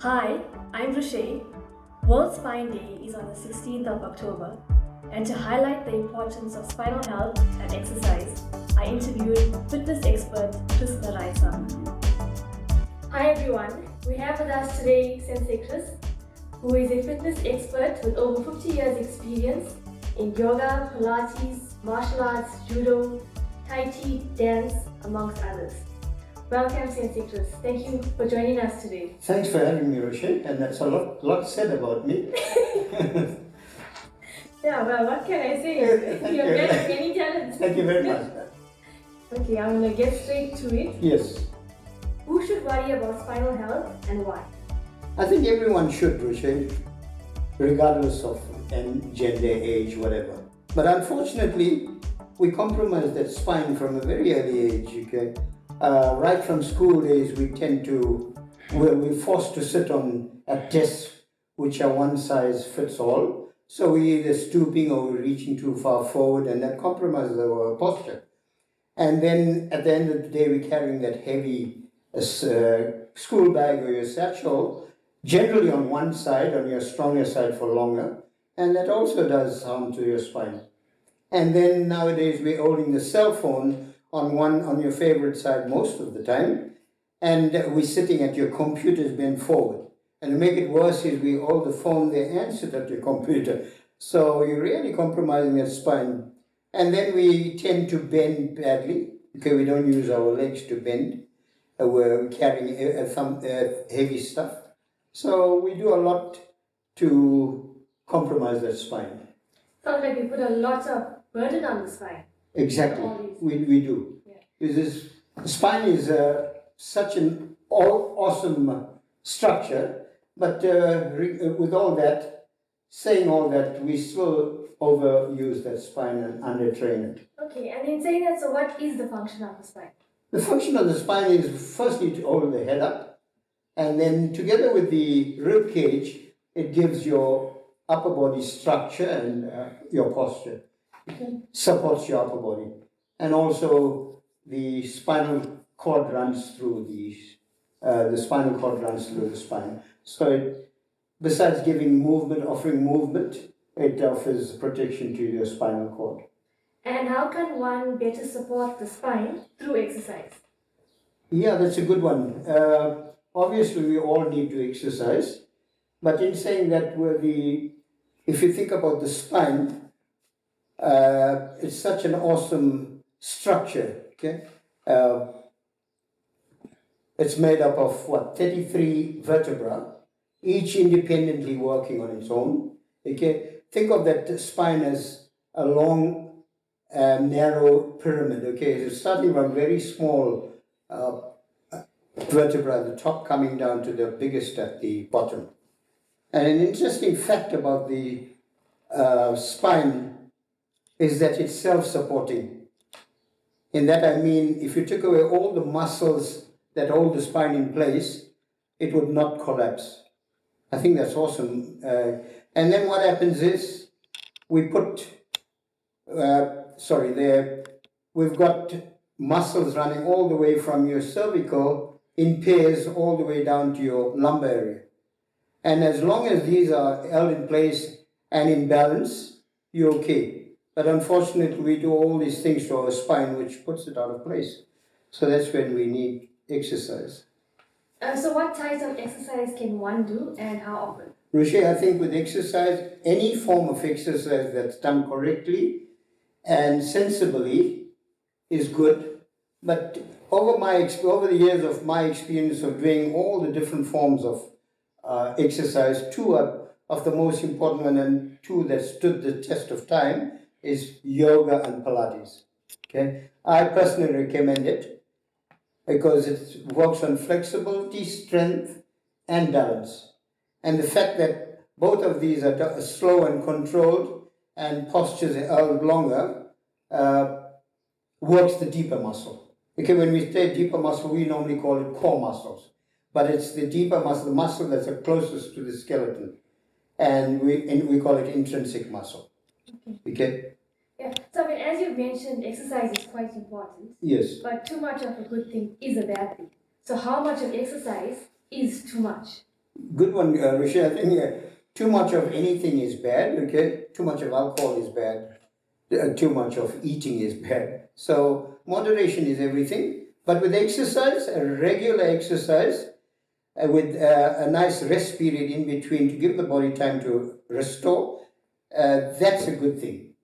Hi, I'm Ruchay. World Spine Day is on the 16th of October, and to highlight the importance of spinal health and exercise, I interviewed fitness expert Chris. Hi everyone, we have with us today Sensei Chris, who is a fitness expert with over 50 years experience in yoga, Pilates, martial arts, judo, Tai Chi, dance, amongst others. Welcome, Sensei Chris. Thank you for joining us today. Thanks for having me, Ruchay, and that's a lot said about me. Yeah, well, what can I say? You have many talents. Thank you very much. Okay, I'm going to get straight to it. Yes. Who should worry about spinal health and why? I think everyone should, Ruchay, regardless of gender, age, whatever. But unfortunately, we compromise that spine from a very early age, okay? Right from school days, we're forced to sit on at desks which are one size fits all. So we're either stooping or we're reaching too far forward, and that compromises our posture. And then at the end of the day, we're carrying that heavy school bag or your satchel, generally on one side, on your stronger side for longer, and that also does harm to your spine. And then nowadays we're holding the cell phone on your favorite side most of the time, and we're sitting at your computers bent forward. And to make it worse is we hold the phone there and sit at your computer. So you're really compromising your spine. And then we tend to bend badly, because we don't use our legs to bend. We're carrying heavy stuff. So we do a lot to compromise that spine. Sounds like we put a lot of burden on the spine. Exactly, we do. Yeah. The spine is such an awesome structure, but with all that, saying all that, we still overuse that spine and undertrain it. Okay, and in saying that, so what is the function of the spine? The function of the spine is firstly to hold the head up, and then together with the rib cage, it gives your upper body structure and your posture. Supports your upper body, and also the spinal cord runs through the spinal cord runs through the spine. So besides offering movement, it offers protection to your spinal cord. And how can one better support the spine through exercise? Yeah, that's a good one. Obviously, we all need to exercise, but in saying that, if you think about the spine, it's such an awesome structure, okay? It's made up of 33 vertebrae, each independently working on its own, okay? Think of that spine as a long, narrow pyramid, okay? It's starting from very small vertebra at the top, coming down to the biggest at the bottom. And an interesting fact about the spine is that it's self-supporting. In that I mean, if you took away all the muscles that hold the spine in place, it would not collapse. I think that's awesome. And then what happens is, we've got muscles running all the way from your cervical in pairs all the way down to your lumbar area. And as long as these are held in place and in balance, you're okay. But unfortunately, we do all these things to our spine, which puts it out of place. So that's when we need exercise. So what types of exercise can one do, and how often? Ruchay, I think with exercise, any form of exercise that's done correctly and sensibly is good. But over the years of my experience of doing all the different forms of exercise, two of the most important one, and two that stood the test of time, is yoga and Pilates. Okay, I personally recommend it because it works on flexibility, strength, and balance. And the fact that both of these are slow and controlled, and postures are held longer, works the deeper muscle. Okay, when we say deeper muscle, we normally call it core muscles, but it's the deeper muscle, the muscle that's the closest to the skeleton, and we call it intrinsic muscle. Okay. Yeah. So as you mentioned, exercise is quite important. Yes. But too much of a good thing is a bad thing. So how much of exercise is too much? Good one, Ruchay. I think too much of anything is bad, okay? Too much of alcohol is bad. Too much of eating is bad. So moderation is everything. But with exercise, a regular exercise, with a nice rest period in between to give the body time to restore, that's a good thing.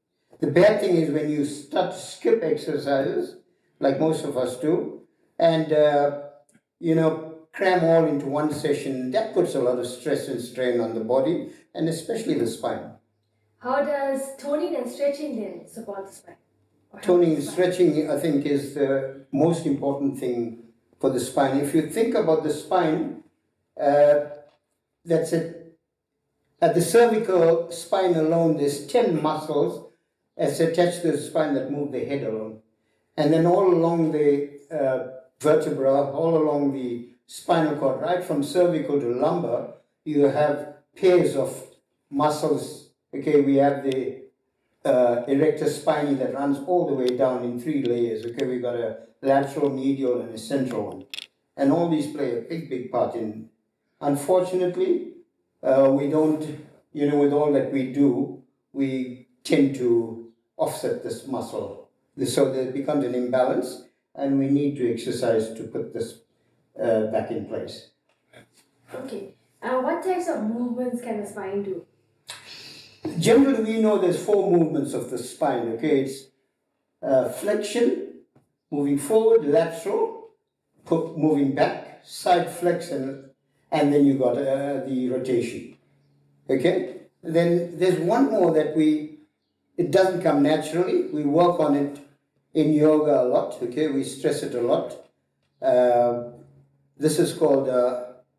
The bad thing is when you start to skip exercises, like most of us do, and cram all into one session, that puts a lot of stress and strain on the body, and especially the spine. How does toning and stretching then support the spine? Toning and stretching, I think, is the most important thing for the spine. If you think about the spine, that's it. At the cervical spine alone, there's 10 muscles as attached to the spine that move the head alone. And then all along the vertebra, all along the spinal cord, right from cervical to lumbar, you have pairs of muscles. Okay, we have the erector spinae that runs all the way down in 3 layers. Okay, we've got a lateral, medial, and a central one. And all these play a big, big part in. Unfortunately, we don't, with all that we do, we tend to offset this muscle. So there becomes an imbalance, and we need to exercise to put this back in place. Okay. What types of movements can the spine do? Generally, we know there's 4 movements of the spine. Okay, it's flexion, moving forward, lateral, moving back, side flex, and then you got the rotation. Okay, then there's one more that it doesn't come naturally. We work on it in yoga a lot. Okay, we stress it a lot. This is called,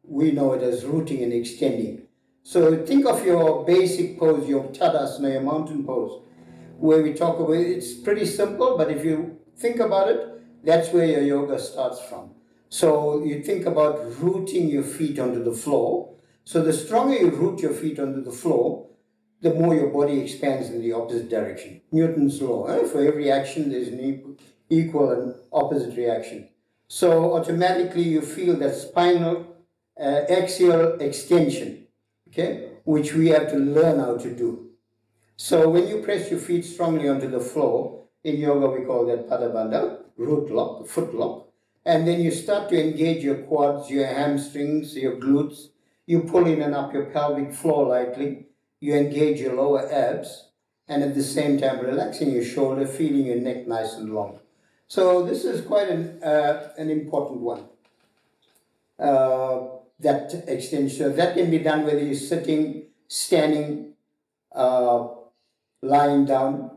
we know it as rooting and extending. So think of your basic pose, your Tadasana, your mountain pose, where we talk about it's pretty simple, but if you think about it, that's where your yoga starts from. So you think about rooting your feet onto the floor. So the stronger you root your feet onto the floor, the more your body expands in the opposite direction. Newton's law. For every action, there's an equal and opposite reaction. So automatically you feel that spinal axial extension, okay, which we have to learn how to do. So when you press your feet strongly onto the floor, in yoga we call that padabandha, root lock, foot lock, and then you start to engage your quads, your hamstrings, your glutes. You pull in and up your pelvic floor lightly. You engage your lower abs, and at the same time relaxing your shoulder, feeling your neck nice and long. So this is quite an important one. That extension, that can be done whether you're sitting, standing, lying down.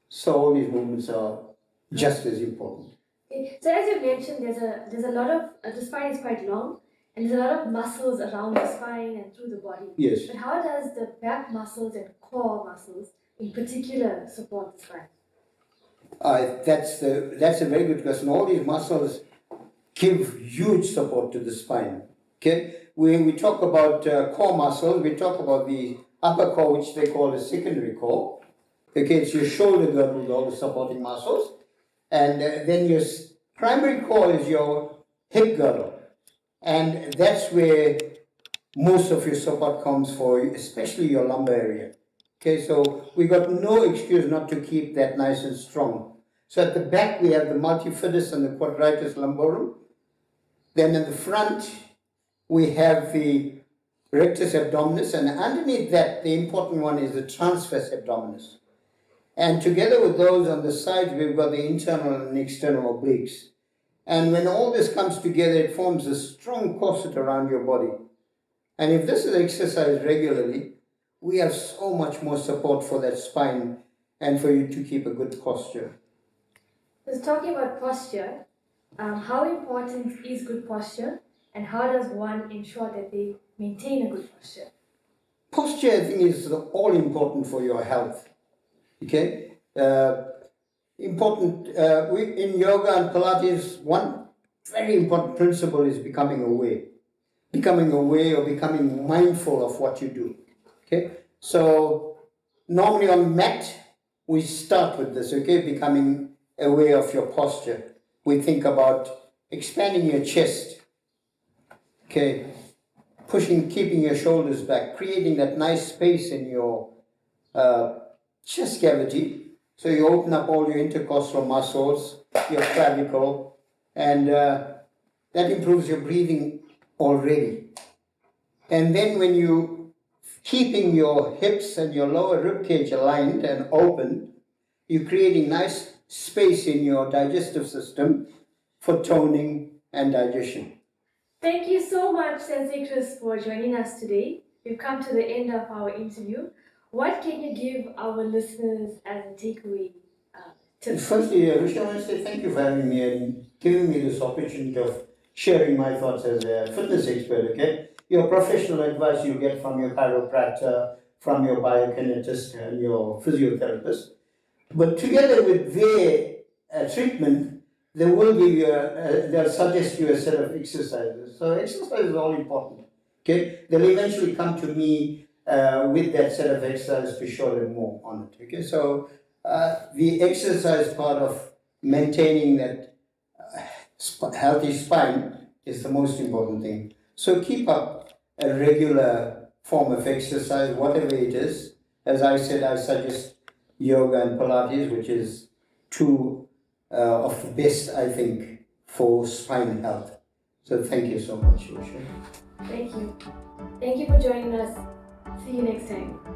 So all these movements are just as important. Okay. So as you mentioned, there's a lot of the spine is quite long, and there's a lot of muscles around the spine and through the body. Yes. But how does the back muscles and core muscles in particular support the spine? That's a very good question. All these muscles give huge support to the spine. Okay, when we talk about core muscles, we talk about the upper core, which they call the secondary core. Okay, it's your shoulder girdle with all the supporting muscles, and then your primary core is your hip girdle, and that's where most of your support comes for, especially your lumbar area. Okay, so we got no excuse not to keep that nice and strong. So at the back we have the multifidus and the quadratus lumborum. Then in the front we have the rectus abdominis, and underneath that the important one is the transverse abdominis. And together with those on the sides we've got the internal and external obliques. And when all this comes together, it forms a strong corset around your body. And if this is exercised regularly, we have so much more support for that spine and for you to keep a good posture. So talking about posture, how important is good posture, and how does one ensure that they maintain a good posture? Posture, I think, is all important for your health. Okay? Important, in yoga and Pilates, one very important principle is becoming aware. Becoming aware or becoming mindful of what you do. Okay? So, normally on mat, we start with this, okay? Becoming aware of your posture. We think about expanding your chest. Okay? keeping your shoulders back, creating that nice space in your chest cavity. So you open up all your intercostal muscles, your clavicle, and that improves your breathing already. And then when you keeping your hips and your lower rib cage aligned and open, you're creating nice space in your digestive system for toning and digestion. Thank you so much, Sensei Chris, for joining us today. We've come to the end of our interview. What can you give our listeners as a takeaway tip? Firstly, Ruchay, I want to say thank you for having me and giving me this opportunity of sharing my thoughts as a fitness expert, okay? Your professional advice you get from your chiropractor, from your biokinetist and your physiotherapist. But together with their treatment, they will give you, they'll suggest you a set of exercises. So exercise is all important, okay? They'll eventually come to me with that set of exercises to show them more on it, okay? So the exercise part of maintaining that healthy spine is the most important thing. So keep up a regular form of exercise, whatever it is. As I said, I suggest yoga and Pilates, which is two of the best, I think, for spine health. So thank you so much, Ruchay. Thank you. Thank you for joining us. See you next time.